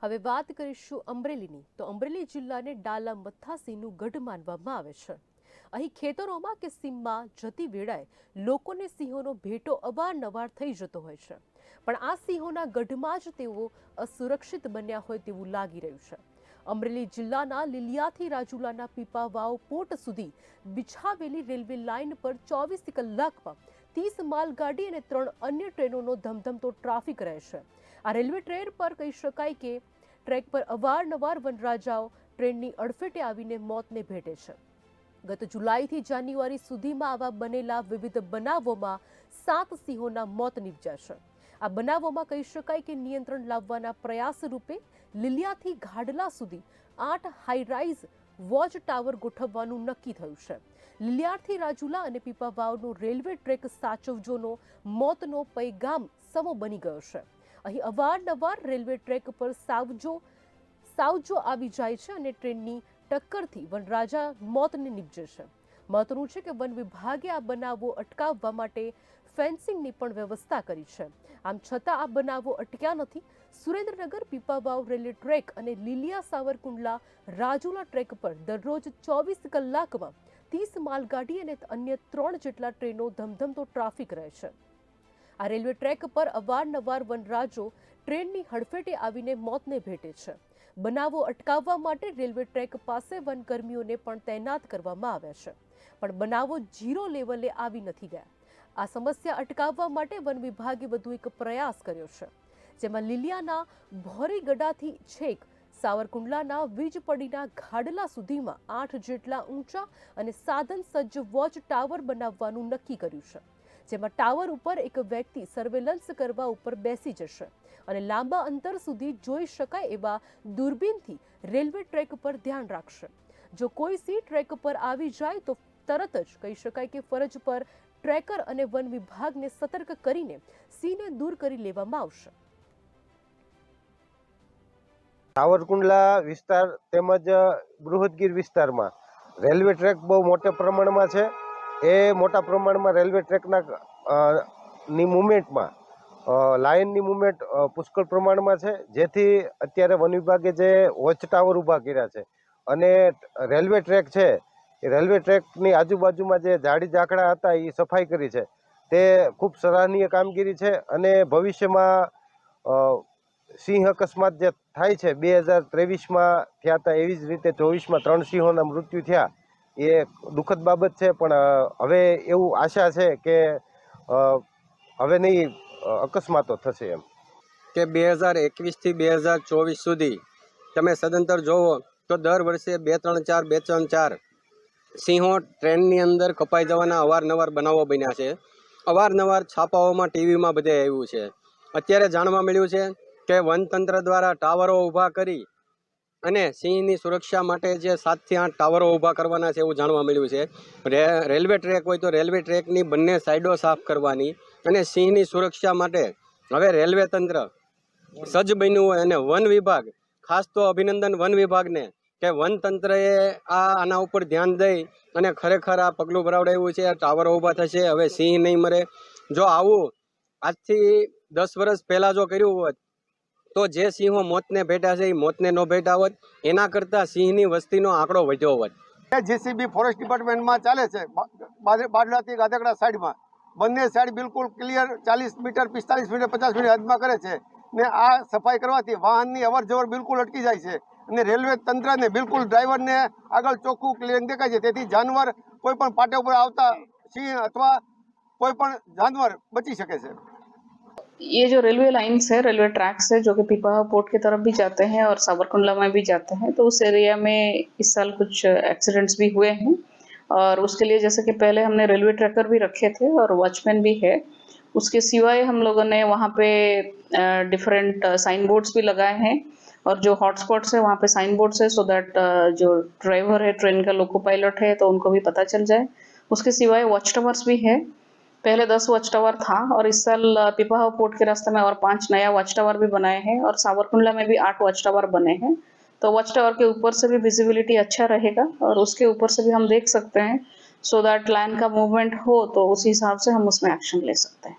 હવે વાત કરીશું અમરેલીની તો અમરેલી જિલ્લાને ડાલા મથાસીનું ગઢ માનવામાં આવે છે। અહીં ખેતરોમાં કે સીમમાં જતી વેળાએ લોકોને સિંહોનો ભેટો અવારનવાર થઈ જતો હોય છે, પણ આ સિંહોના ગઢમાં જ તેઓ અસુરક્ષિત બન્યા હોય તેવું લાગી રહ્યું છે। અમરેલી જિલ્લાના લીલિયાથી રાજુલાના પીપાવાવ પોર્ટ સુધી બિછાવેલી રેલવે લાઇન પર 24 કલાકમાં 30 માલગાડી અને 3 અન્ય ટ્રેનોનો ધમધમતો ટ્રાફિક રહે છે। આ રેલવે ટ્રેન પર કહી શકાય કે ટ્રેક પર અવારનવાર વનરાજાઓ ટ્રેનની અડફેટે આવીને મોતને ભેટે છે। ગત જુલાઈથી જાન્યુઆરી સુધીમાં આવા બનેલા વિવિધ બનાવોમાં 7 સિંહોના મોત નિપજ્યા છે। આ બનાવોમાં કહી શકાય કે નિયંત્રણ લાવવાના પ્રયાસ રૂપે લીલિયાથી ઘાડલા સુધી 8 હાઈરાઇઝ વોચ ટાવર ગોઠવવાનું નક્કી થયું છે। લીલિયાથી રાજુલા અને પીપાવાવનો રેલવે ટ્રેક સાચવજોનો મોતનો પૈગામ સમો બની ગયો છે। અહીં અવારનવાર રેલવે ટ્રેક પર સાવજો આવી જાય છે અને ટ્રેનની ટક્કરથી વનરાજા મોતને નિપજે છે। મહત્વનું છે કે વન વિભાગે આ બનાવો અટકાવવા માટે ફેન્સિંગની પણ વ્યવસ્થા કરી છે। આમ છતાં આ બનાવો અટક્યા નથી। સુરેન્દ્રનગર પીપાવાવ રેલવે ટ્રેક અને લીલિયા સાવરકુંડલા રાજુલા ટ્રેક પર દરરોજ 24 કલાકમાં 30 માલગાડી અને અન્ય 3 જેટલા ટ્રેનો ધમધમતો ટ્રાફિક રહે છે। આ રેલવે ટ્રેક પર અવારનવાર વનરાજો ટ્રેનની હડફેટે આવીને મોતને ભેટે છે। બનાવો અટકાવવા માટે રેલવે ટ્રેક પાસે વનકર્મીઓને પણ તૈનાત કરવામાં આવ્યા છે, પણ બનાવો 0 લેવલે આવી નથી ગયા। આ સમસ્યા અટકાવવા માટે વન વિભાગે વધુ એક પ્રયાસ કર્યો છે, જેમાં લીલિયાના ભોરીગડાથી છેક સાવરકુંડલાના વીજપડીના ઘાડલા સુધીમાં 8 જેટલા ઊંચા અને સાધન સજ્જ વોચ ટાવર બનાવવાનું નક્કી કર્યું છે, જેમાં ટાવર ઉપર એક વ્યક્તિ સર્વેલન્સ કરવા ઉપર બેસી જશે અને લાંબા અંતર સુધી જોઈ શકાય એવા દૂરબીનથી રેલવે ટ્રેક પર ધ્યાન રાખશે। જો કોઈ સી ટ્રેક પર આવી જાય તો તરત જ કહી શકાય કે ફરજ પર ટ્રેકર અને વન વિભાગને સતર્ક કરીને સિંહને દૂર કરી લેવામાં આવશે। સાવરકુંડલા વિસ્તાર તેમજ બૃહદગીર વિસ્તારમાં રેલવે ટ્રેક બહુ મોટા પ્રમાણમાં છે। એ મોટા પ્રમાણમાં રેલવે ટ્રેકના ની મુવમેન્ટમાં લાઇનની મુવમેન્ટ પુષ્કળ પ્રમાણમાં છે, જેથી અત્યારે વન વિભાગે જે વોચ ટાવર ઊભા કર્યા છે અને રેલવે ટ્રેક છે એ રેલવે ટ્રેકની આજુબાજુમાં જે ઝાડી ઝાકડા હતા એ સફાઈ કરી છે, તે ખૂબ સરાહનીય કામગીરી છે। અને ભવિષ્યમાં સિંહ અકસ્માત જે થાય છે 2023માં થયા હતા, એવી જ રીતે 24માં 3 સિંહોના મૃત્યુ થયા, એ દુઃખદ બાબત છે। પણ હવે એવું આશા છે કે હવે નહીં અકસ્માતો થશે એમ કે 2021થી 2024 સુધી તમે સદંતર જોવો તો દર વર્ષે 2-3-4 સિંહો ટ્રેનની અંદર કપાઈ જવાના અવારનવાર બનાવો બન્યા છે। અવારનવાર છાપાઓમાં ટીવીમાં બધે આવ્યું છે। અત્યારે જાણવા મળ્યું છે કે વનતંત્ર દ્વારા ટાવરો ઊભા કરી અને સિંહની સુરક્ષા માટે જે 7 થી 8 ટાવરો ઊભા કરવાના છે એવું જાણવા મળ્યું છે। રેલવે ટ્રેક હોય તો રેલવે ટ્રેકની બંને સાઈડો સાફ કરવાની અને સિંહની સુરક્ષા માટે હવે રેલવે તંત્ર સજ્જ બન્યું હોય અને વન વિભાગ, ખાસ તો અભિનંદન વન વિભાગને કે વન તંત્રએ આના ઉપર ધ્યાન દઈ અને ખરેખર આ પગલું ભરાવડાવ્યું છે। ટાવરો ઊભા થશે, હવે સિંહ નહીં મરે। જો આવું આજથી 10 વર્ષ પહેલાં જો કર્યું હોત તો જે સિંહો મોતને ભેટા છે એ મોતને ન ભેટા હોત, એના કરતાં સિંહની વસ્તીનો આંકડો વધ્યો હોત। જેસીબી ફોરેસ્ટ ડિપાર્ટમેન્ટમાં ચાલે છે બાદલાથી ગાધકડા સાઈડમાં, બંને સાઈડ બિલકુલ ક્લિયર 40 મીટર 45 મીટર 50 મીટર હદમાં કરે છે ને આ સફાઈ કરવાથી વાહનની અવર જવર બિલકુલ અટકી જાય છે અને રેલવે તંત્રને બિલકુલ ડ્રાઈવરને આગળ ચોખ્ખું ક્લિયર દેખાય છે, તેથી જાનવર કોઈ પણ પાટે ઉપર આવતા સિંહ અથવા કોઈ પણ જાનવર બચી શકે છે। ये जो रेलवे लाइन्स है, रेलवे ट्रैक्स है जो कि पीपावाव पोर्ट की तरफ भी जाते हैं और सावरकुंडला में भी जाते हैं, तो उस एरिया में इस साल कुछ एक्सीडेंट्स भी हुए हैं और उसके लिए जैसे कि पहले हमने रेलवे ट्रैकर भी रखे थे और वॉचमैन भी है। उसके सिवाय हम लोगों ने वहाँ पे डिफरेंट साइन बोर्ड्स भी लगाए हैं और जो हॉटस्पॉट्स है वहाँ पे साइन बोर्ड्स है, सो दैट जो ड्राइवर है, ट्रेन का लोको पायलट है, तो उनको भी पता चल जाए। उसके सिवाय वॉच टावर्स भी है। पहले 10 वॉच टावर था और इस साल पीपावाव पोर्ट के रास्ते में और 5 नया वॉच टावर भी बनाए हैं और सावरकुंडला में भी 8 वॉच टावर बने हैं। तो वॉच टावर के ऊपर से भी विजिबिलिटी अच्छा रहेगा और उसके ऊपर से भी हम देख सकते हैं, सो दैट लाइन का मूवमेंट हो तो उस हिसाब से हम उसमें एक्शन ले सकते हैं।